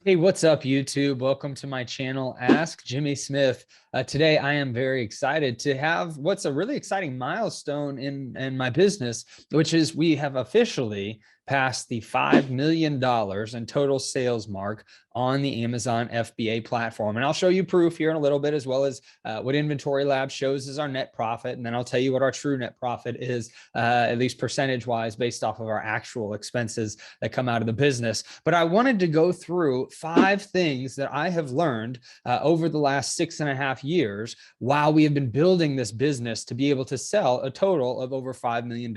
Hey, what's up, YouTube? Welcome to my channel, Ask Jimmy Smith. Today, I am very excited to have what's a really exciting milestone in my business, which is we have officially passed the $5 million in total sales mark on the Amazon FBA platform. And I'll show you proof here in a little bit, as well as what Inventory Lab shows as our net profit. And then I'll tell you what our true net profit is, at least percentage-wise, based off of our actual expenses that come out of the business. But I wanted to go through 5 things that I have learned over the last 6.5 years while we have been building this business to be able to sell a total of over $5 million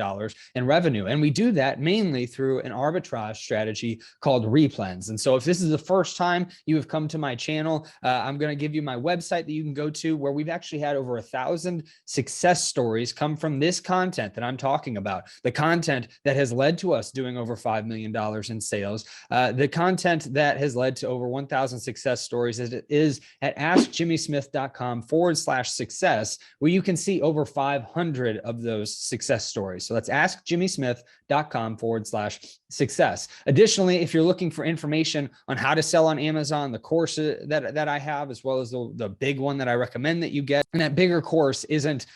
in revenue. And we do that mainly through an arbitrage strategy called Replens. And so if this is the first time you have come to my channel, I'm going to give you my website that you can go to, where we've actually had over 1,000 success stories come from this content that I'm talking about, the content that has led to us doing over $5 million in sales, the content that has led to over 1,000 success stories is at AskJimmySmith.com/success, where you can see over 500 of those success stories. So that's AskJimmySmith.com/success. Additionally, if you're looking for information on how to sell on Amazon, the course that I have, as well as the big one that I recommend that you get, and that bigger course isn't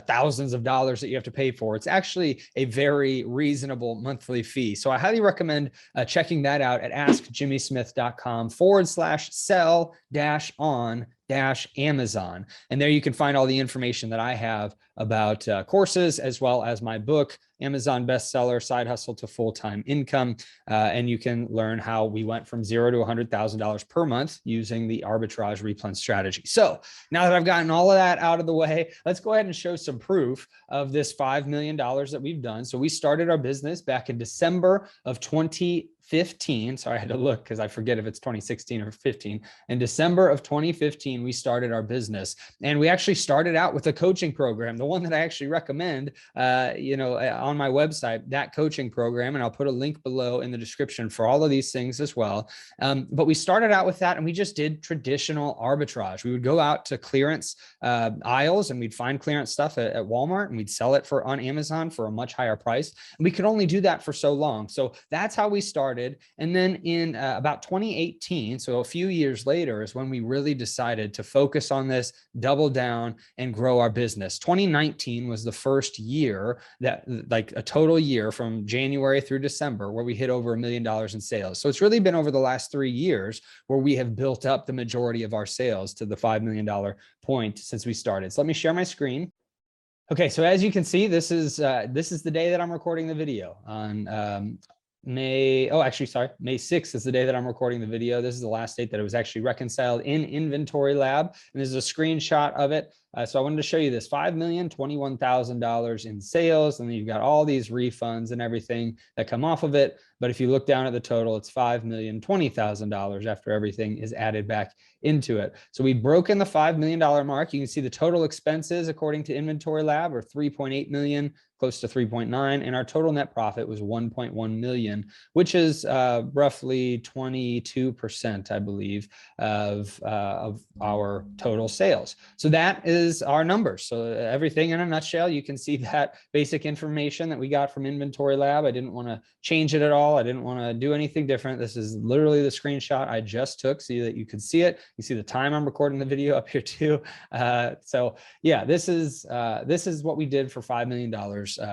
thousands of dollars that you have to pay for. It's actually a very reasonable monthly fee. So I highly recommend checking that out at AskJimmySmith.com/sell-on-Amazon. And there you can find all the information that I have about courses, as well as my book, Amazon bestseller, Side Hustle to Full-Time Income. And you can learn how we went from $0 to $100,000 per month using the arbitrage Replens strategy. So now that I've gotten all of that out of the way, let's go ahead and show some proof of this $5 million that we've done. So we started our business back in December of 2015. Sorry, I had to look because I forget if it's 2016 or 15. In December of 2015, we started our business, and we actually started out with a coaching program, the one that I actually recommend, on my website, that coaching program. And I'll put a link below in the description for all of these things as well. But we started out with that, and we just did traditional arbitrage. We would go out to clearance aisles, and we'd find clearance stuff at Walmart, and we'd sell it on Amazon for a much higher price. And we could only do that for so long. So that's how we started. And then in about 2018, so a few years later, is when we really decided to focus on this, double down, and grow our business. 2019 was the first year that, like a total year from January through December, where we hit over $1 million in sales. So it's really been over the last 3 years where we have built up the majority of our sales to the $5 million point since we started. So let me share my screen. Okay, so as you can see, this is the day that I'm recording the video on May 6th is the day that I'm recording the video. This is the last date that it was actually reconciled in Inventory Lab. And this is a screenshot of it. So I wanted to show you this $5,021,000 in sales. And then you've got all these refunds and everything that come off of it. But if you look down at the total, it's $5,020,000 after everything is added back into it. So we've broken the $5 million mark. You can see the total expenses, according to Inventory Lab, are $3.8 million, close to 3.9, and our total net profit was 1.1 million, which is roughly 22%, I believe, of our total sales. So that is our numbers. So everything in a nutshell. You can see that basic information that we got from Inventory Lab. I didn't want to change it at all. I didn't want to do anything different. This is literally the screenshot I just took so that you could see it. You see the time I'm recording the video up here too. So yeah, this is what we did for $5 million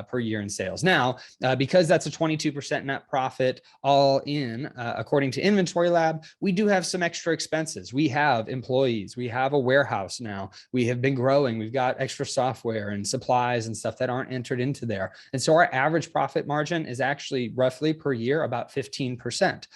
per year in sales. Now, because that's a 22% net profit all in, according to Inventory Lab, we do have some extra expenses. We have employees. We have a warehouse now. We have been growing. We've got extra software and supplies and stuff that aren't entered into there. And so our average profit margin is actually roughly per year about 15%.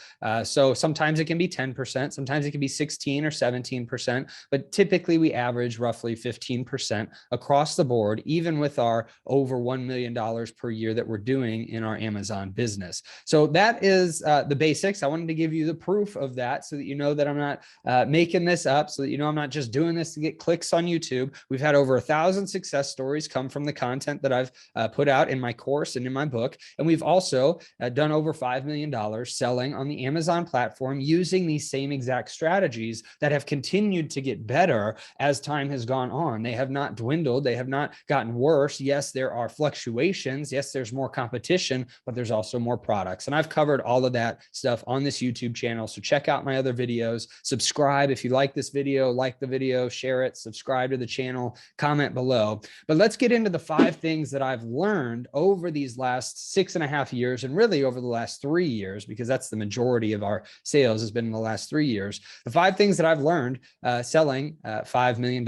So sometimes it can be 10%. Sometimes it can be 16 or 17%. But typically we average roughly 15% across the board, even with our over $1 million per year that we're doing in our Amazon business. So that is the basics. I wanted to give you the proof of that so that you know that I'm not making this up, so that you know I'm not just doing this to get clicks on YouTube. We've had over 1,000 success stories come from the content that I've put out in my course and in my book. And we've also done over $5 million selling on the Amazon platform using these same exact strategies that have continued to get better as time has gone on. They have not dwindled. They have not gotten worse. Yes, there are fluctuations. Yes, there's more competition, but there's also more products. And I've covered all of that stuff on this YouTube channel. So check out my other videos. Subscribe if you like this video, like the video, share it, subscribe to the channel, comment below. But let's get into the 5 things that I've learned over these last 6.5 years, and really over the last 3 years, because that's the majority of our sales has been in the last 3 years. The 5 things that I've learned selling $5 million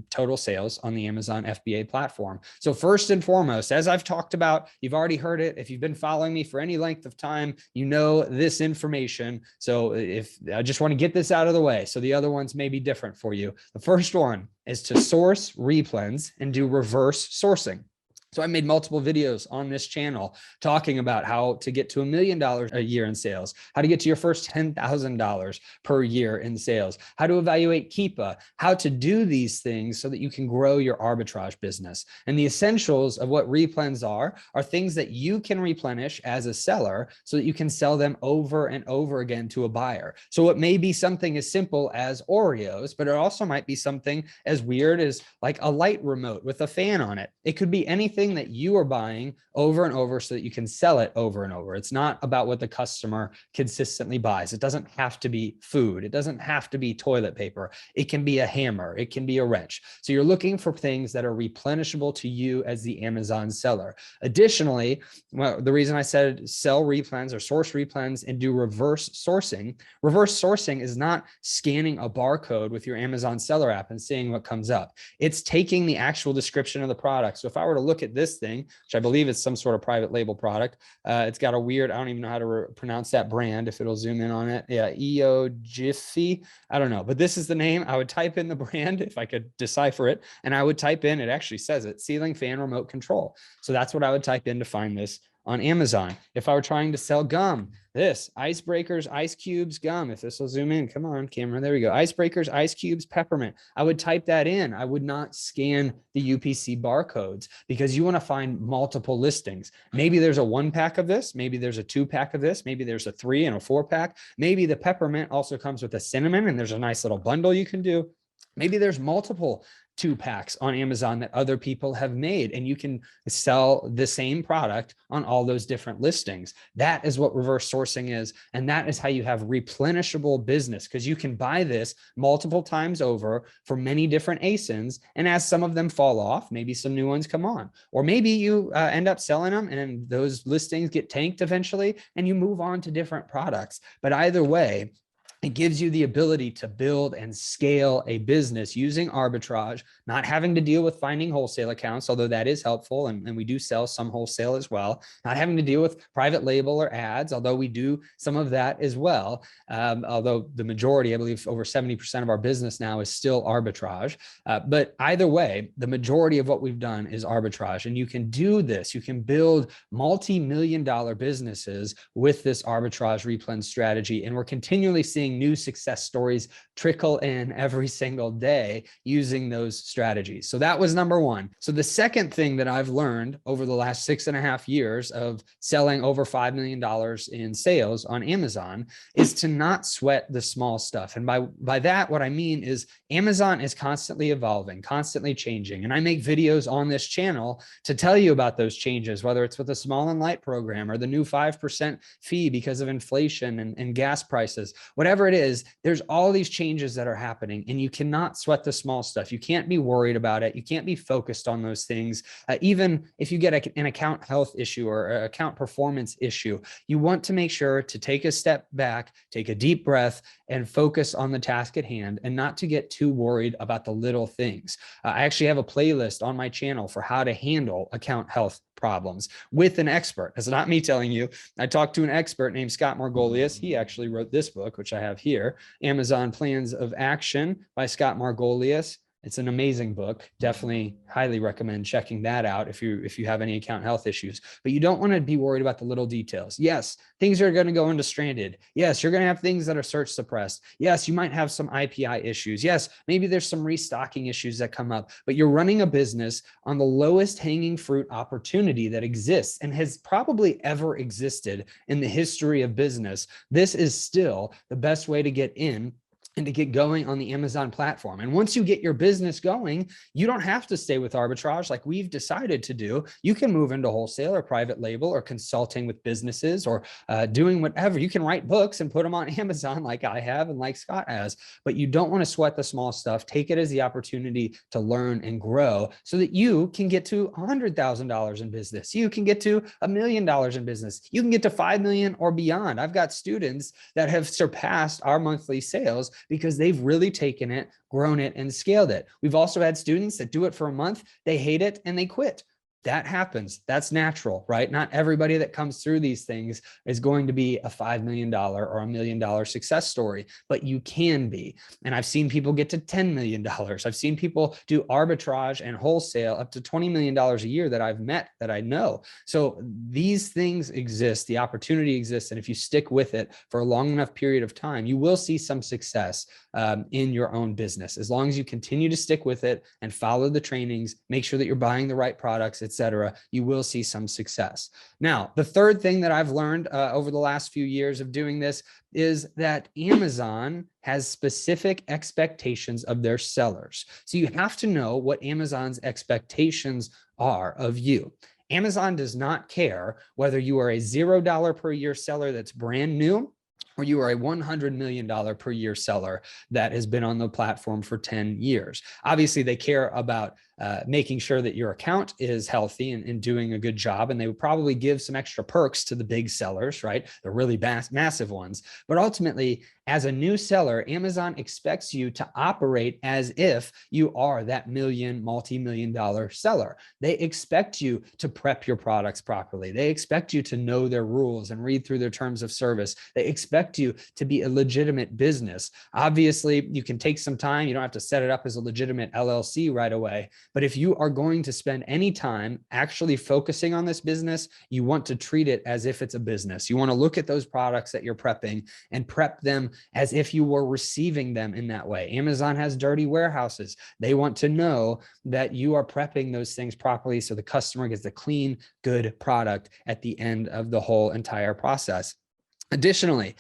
total sales on the Amazon FBA platform. So first and foremost, as I've talked about, you've already heard it. If you've been following me for any length of time, you know this information. So if I just want to get this out of the way, so the other ones may be different for you. The first one is to source replens and do reverse sourcing. So I made multiple videos on this channel talking about how to get to $1 million a year in sales, how to get to your first $10,000 per year in sales, how to evaluate Keepa, how to do these things so that you can grow your arbitrage business. And the essentials of what replens are things that you can replenish as a seller so that you can sell them over and over again to a buyer. So it may be something as simple as Oreos, but it also might be something as weird as like a light remote with a fan on it. It could be anything that you are buying over and over so that you can sell it over and over. It's not about what the customer consistently buys. It doesn't have to be food. It doesn't have to be toilet paper. It can be a hammer. It can be a wrench. So you're looking for things that are replenishable to you as the Amazon seller. Additionally, well, the reason I said sell replens or source replens and do reverse sourcing is not scanning a barcode with your Amazon seller app and seeing what comes up. It's taking the actual description of the product. So if I were to look at this thing, which I believe is some sort of private label product. It's got a weird, I don't even know how to pronounce that brand, if it'll zoom in on it. Yeah, EO Jiffy. I don't know, but this is the name. I would type in the brand if I could decipher it. And I would type in, it actually says it, ceiling fan remote control. So that's what I would type in to find this on Amazon. If I were trying to sell gum, this icebreakers, ice cubes, gum, if this will zoom in, come on camera, there we go. Icebreakers, ice cubes, peppermint. I would type that in. I would not scan the UPC barcodes because you want to find multiple listings. Maybe there's a 1-pack of this. Maybe there's a 2-pack of this. Maybe there's a 3 and a 4-pack. Maybe the peppermint also comes with a cinnamon and there's a nice little bundle you can do. Maybe there's multiple 2-packs on Amazon that other people have made, and you can sell the same product on all those different listings. That is what reverse sourcing is. And that is how you have replenishable business, because you can buy this multiple times over for many different ASINs. And as some of them fall off, maybe some new ones come on, or maybe you end up selling them and those listings get tanked eventually and you move on to different products. But either way, it gives you the ability to build and scale a business using arbitrage, not having to deal with finding wholesale accounts, although that is helpful. And we do sell some wholesale as well, not having to deal with private label or ads, although we do some of that as well. Although the majority, I believe over 70% of our business now is still arbitrage. But either way, the majority of what we've done is arbitrage. And you can do this. You can build multi-million-dollar businesses with this arbitrage replens strategy. And we're continually seeing new success stories trickle in every single day using those strategies. So that was number one. So the second thing that I've learned over the last 6.5 years of selling over $5 million in sales on Amazon is to not sweat the small stuff. And by that, what I mean is Amazon is constantly evolving, constantly changing. And I make videos on this channel to tell you about those changes, whether it's with the small and light program or the new 5% fee because of inflation and gas prices, whatever it is, there's all these changes that are happening and you cannot sweat the small stuff. You can't be worried about it. You can't be focused on those things. Even if you get an account health issue or an account performance issue, you want to make sure to take a step back, take a deep breath, and focus on the task at hand and not to get too worried about the little things. I actually have a playlist on my channel for how to handle account health problems with an expert. It's not me telling you. I talked to an expert named Scott Margolius. He actually wrote this book, which I have here, Amazon Plans of Action by Scott Margolius. It's an amazing book. Definitely highly recommend checking that out if you have any account health issues. But you don't want to be worried about the little details. Yes, things are going to go into stranded. Yes, you're going to have things that are search suppressed. Yes, you might have some IPI issues. Yes, maybe there's some restocking issues that come up, but you're running a business on the lowest hanging fruit opportunity that exists and has probably ever existed in the history of business. This is still the best way to get in and to get going on the Amazon platform. And once you get your business going, you don't have to stay with arbitrage like we've decided to do. You can move into wholesale or private label or consulting with businesses or doing whatever. You can write books and put them on Amazon like I have and like Scott has, but you don't want to sweat the small stuff. Take it as the opportunity to learn and grow so that you can get to $100,000 in business. You can get to $1 million in business. You can get to 5 million or beyond. I've got students that have surpassed our monthly sales because they've really taken it, grown it, and scaled it. We've also had students that do it for a month, they hate it, and they quit. That happens. That's natural, right? Not everybody that comes through these things is going to be a $5 million or $1 million success story, but you can be. And I've seen people get to $10 million. I've seen people do arbitrage and wholesale up to $20 million a year that I've met, that I know. So these things exist, the opportunity exists. And if you stick with it for a long enough period of time, you will see some success in your own business. As long as you continue to stick with it and follow the trainings, make sure that you're buying the right products, etc., you will see some success. Now, the third thing that I've learned over the last few years of doing this is that Amazon has specific expectations of their sellers. So you have to know what Amazon's expectations are of you. Amazon does not care whether you are a $0 per year seller that's brand new, or you are a $100 million per year seller that has been on the platform for 10 years. Obviously, they care about making sure that your account is healthy and doing a good job. And they would probably give some extra perks to the big sellers, right? The really massive ones. But ultimately, as a new seller, Amazon expects you to operate as if you are that multi-million dollar seller. They expect you to prep your products properly. They expect you to know their rules and read through their terms of service. They expect you to be a legitimate business. Obviously, you can take some time. You don't have to set it up as a legitimate LLC right away. But if you are going to spend any time actually focusing on this business, you want to treat it as if it's a business. You want to look at those products that you're prepping and prep them as if you were receiving them in that way. Amazon has dirty warehouses. They want to know that you are prepping those things properly so the customer gets a clean, good product at the end of the whole entire process. Additionally,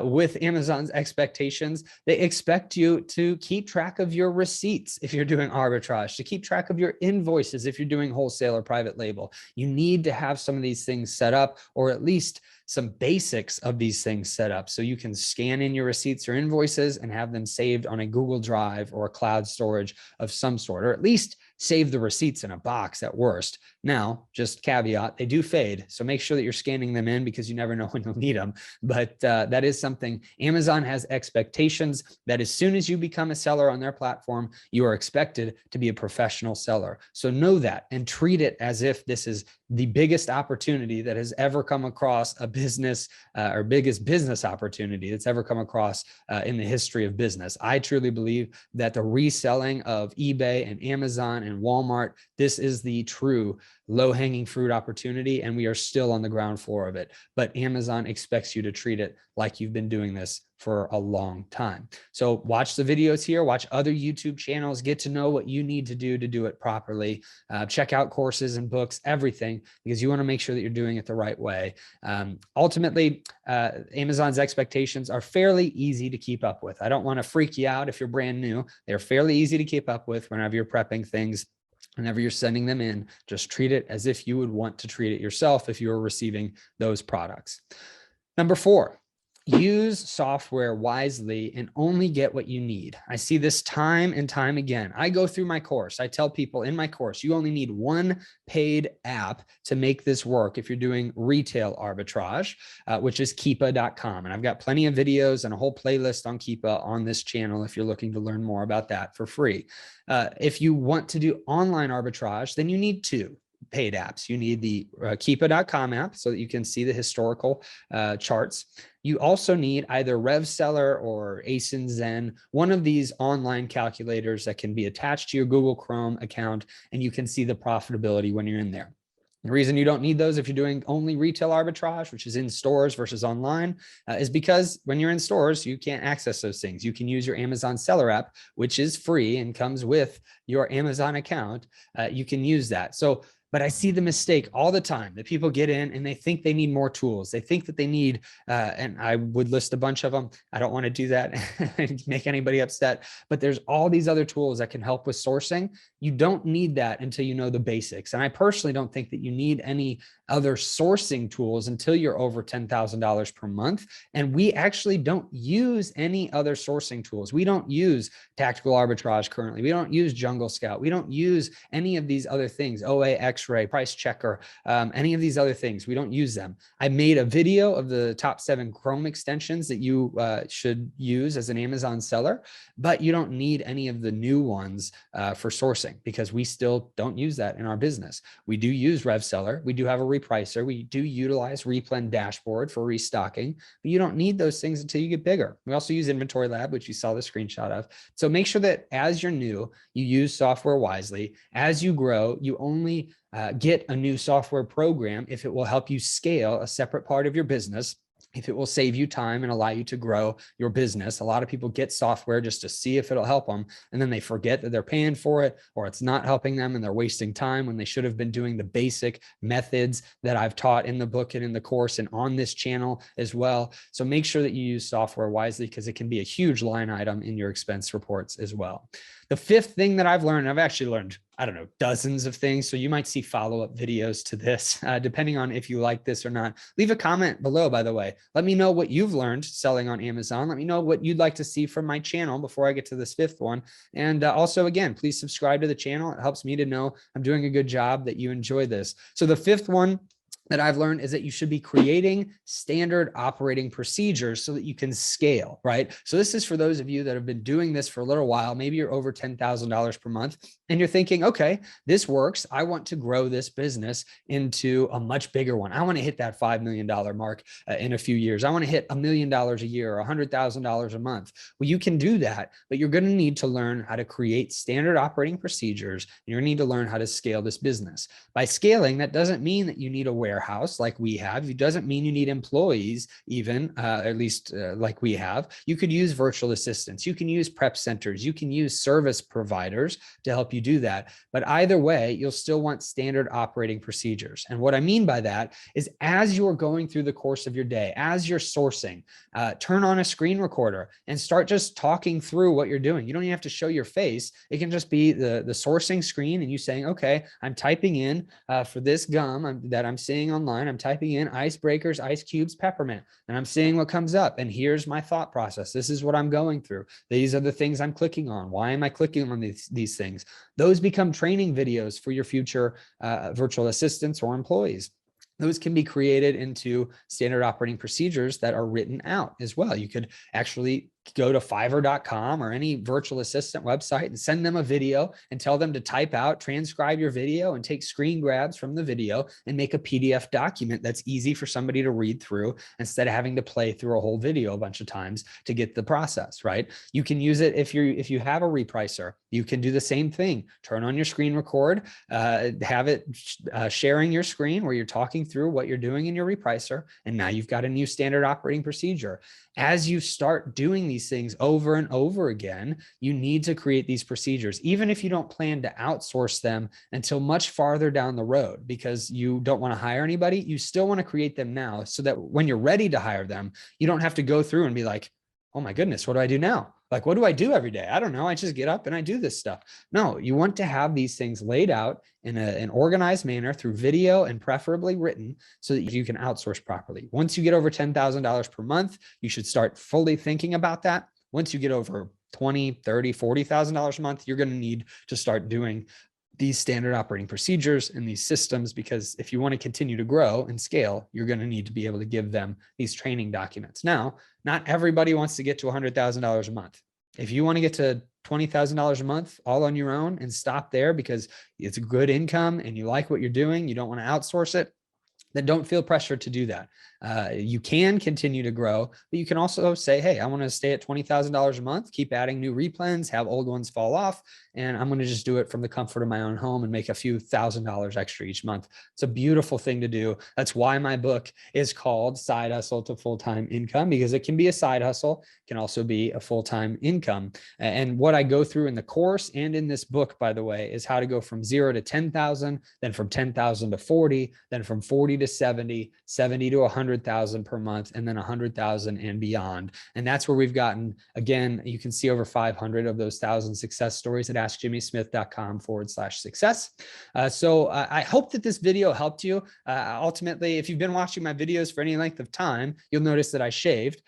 with Amazon's expectations, they expect you to keep track of your receipts if you're doing arbitrage, to keep track of your invoices if you're doing wholesale or private label. You need to have some of these things set up, or at least some basics of these things set up so you can scan in your receipts or invoices and have them saved on a Google Drive or a cloud storage of some sort, or at least save the receipts in a box at worst. Now, just caveat, they do fade. So make sure that you're scanning them in because you never know when you'll need them. But that is something. Amazon has expectations that as soon as you become a seller on their platform, you are expected to be a professional seller. So know that and treat it as if this is the biggest opportunity that has ever come across a business or biggest business opportunity that's ever come across in the history of business. I truly believe that the reselling of eBay and Amazon and Walmart, this is the true low-hanging fruit opportunity, and we are still on the ground floor of it. But Amazon expects you to treat it like you've been doing this for a long time. So watch the videos here, watch other YouTube channels, get to know what you need to do it properly. Check out courses and books, everything, because you want to make sure that you're doing it the right way. Ultimately, Amazon's expectations are fairly easy to keep up with. I don't want to freak you out if you're brand new. They're fairly easy to keep up with whenever you're prepping things. Whenever you're sending them in, just treat it as if you would want to treat it yourself if you were receiving those products. Number 4, use software wisely and only get what you need. I see this time and time again. I go through my course. I tell people in my course, you only need one paid app to make this work if you're doing retail arbitrage, which is Keepa.com. And I've got plenty of videos and a whole playlist on Keepa on this channel if you're looking to learn more about that for free. If you want to do online arbitrage, then you need 2. paid apps. You need the Keepa.com app so that you can see the historical charts. You also need either RevSeller or ASIN Zen, one of these online calculators that can be attached to your Google Chrome account, and you can see the profitability when you're in there. The reason you don't need those if you're doing only retail arbitrage, which is in stores versus online, is because when you're in stores, you can't access those things. You can use your Amazon seller app, which is free and comes with your Amazon account. You can use that. So, but I see the mistake all the time that people get in and they think they need more tools. They think that they need, and I would list a bunch of them. I don't want to do that and make anybody upset, but there's all these other tools that can help with sourcing. You don't need that until you know the basics. And I personally don't think that you need any other sourcing tools until you're over $10,000 per month. And we actually don't use any other sourcing tools. We don't use tactical arbitrage currently. We don't use Jungle Scout. We don't use any of these other things, OA, X-ray, Price Checker, any of these other things. We don't use them. I made a video of the top 7 Chrome extensions that you should use as an Amazon seller, but you don't need any of the new ones for sourcing because we still don't use that in our business. We do use RevSeller. We do have a repricer. We do utilize Replens dashboard for restocking, but you don't need those things until you get bigger. We also use Inventory Lab, which you saw the screenshot of. So make sure that as you're new, you use software wisely. As you grow, you only get a new software program if it will help you scale a separate part of your business, if it will save you time and allow you to grow your business. A lot of people get software just to see if it'll help them, and then they forget that they're paying for it or it's not helping them and they're wasting time when they should have been doing the basic methods that I've taught in the book and in the course and on this channel as well. So make sure that you use software wisely because it can be a huge line item in your expense reports as well. The 5th thing that I've learned, I've actually learned, I don't know, dozens of things. So you might see follow-up videos to this, depending on if you like this or not. Leave a comment below, by the way. Let me know what you've learned selling on Amazon. Let me know what you'd like to see from my channel before I get to this 5th one. And also, again, please subscribe to the channel. It helps me to know I'm doing a good job, that you enjoy this. So the 5th one that I've learned is that you should be creating standard operating procedures so that you can scale, right? So this is for those of you that have been doing this for a little while. Maybe you're over $10,000 per month and you're thinking, okay, this works. I want to grow this business into a much bigger one. I want to hit that $5 million mark in a few years. I want to hit $1 million a year or $100,000 a month. Well, you can do that, but you're going to need to learn how to create standard operating procedures. And you're going to need to learn how to scale this business. By scaling, that doesn't mean that you need a warehouse like we have. It doesn't mean you need employees, even at least like we have. You could use virtual assistants. You can use prep centers. You can use service providers to help you do that. But either way, you'll still want standard operating procedures. And what I mean by that is as you're going through the course of your day, as you're sourcing, turn on a screen recorder and start just talking through what you're doing. You don't even have to show your face. It can just be the sourcing screen and you saying, okay, I'm typing in for this gum that I'm seeing online, I'm typing in icebreakers, ice cubes, peppermint, and I'm seeing what comes up. And here's my thought process. This is what I'm going through. These are the things I'm clicking on. Why am I clicking on these things? Those become training videos for your future virtual assistants or employees. Those can be created into standard operating procedures that are written out as well. You could actually go to Fiverr.com or any virtual assistant website and send them a video and tell them to type out, transcribe your video and take screen grabs from the video and make a PDF document that's easy for somebody to read through instead of having to play through a whole video a bunch of times to get the process, right? You can use it if you have a repricer. You can do the same thing. Turn on your screen record, have it sharing your screen where you're talking through what you're doing in your repricer, and now you've got a new standard operating procedure. As you start doing these things over and over again, you need to create these procedures, even if you don't plan to outsource them until much farther down the road because you don't want to hire anybody. You still want to create them now so that when you're ready to hire them, you don't have to go through and be like, oh my goodness, what do I do now? Like, what do I do every day? I don't know. I just get up and I do this stuff. No, you want to have these things laid out in an organized manner through video and preferably written so that you can outsource properly. Once you get over $10,000 per month, you should start fully thinking about that. Once you get over $20,000, $30,000, $40,000 a month, you're going to need to start doing these standard operating procedures and these systems, because if you want to continue to grow and scale, you're going to need to be able to give them these training documents. Now, not everybody wants to get to $100,000 a month. If you want to get to $20,000 a month all on your own and stop there because it's a good income and you like what you're doing, you don't want to outsource it, then don't feel pressure to do that. You can continue to grow, but you can also say, hey, I want to stay at $20,000 a month, keep adding new replens, have old ones fall off, and I'm going to just do it from the comfort of my own home and make a few $1,000s extra each month. It's a beautiful thing to do. That's why my book is called Side Hustle to Full-Time Income, because it can be a side hustle, can also be a full-time income. And what I go through in the course and in this book, by the way, is how to go from 0 to 10,000, then from 10,000 to 40, then from 40 to 70, 70 to 100,000 per month, and then 100,000 and beyond. And that's where we've gotten. Again, you can see over 500 of those 1,000 success stories at AskJimmySmith.com/success. So I hope that this video helped you. Ultimately, if you've been watching my videos for any length of time, you'll notice that I shaved,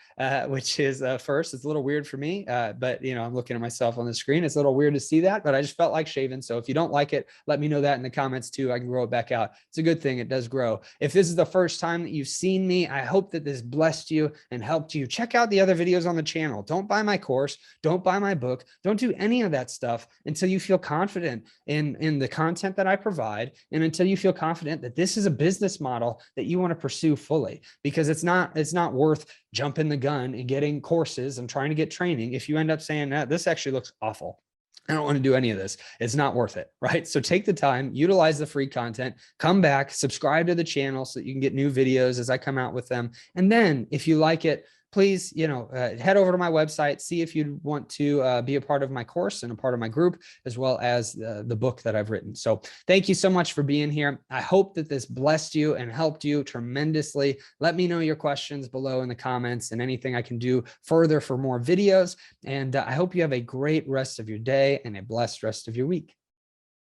which is first, it's a little weird for me, but I'm looking at myself on the screen. It's a little weird to see that, but I just felt like shaving. So if you don't like it, let me know that in the comments too. I can grow it back out. It's a good thing. It does grow. If this is the first time that you've seen me, I hope that this blessed you and helped you. Check out the other videos on the channel. Don't buy my course. Don't buy my book. Don't do any of that stuff until you feel confident in the content that I provide, and until you feel confident that this is a business model that you want to pursue fully, because it's not worth jumping the gun and getting courses and trying to get training if you end up saying that this actually looks awful. I don't want to do any of this. It's not worth it, right? So take the time, utilize the free content, come back, subscribe to the channel so that you can get new videos as I come out with them. And then if you like it, please, head over to my website, see if you want to be a part of my course and a part of my group, as well as the book that I've written. So thank you so much for being here. I hope that this blessed you and helped you tremendously. Let me know your questions below in the comments and anything I can do further for more videos. And I hope you have a great rest of your day and a blessed rest of your week.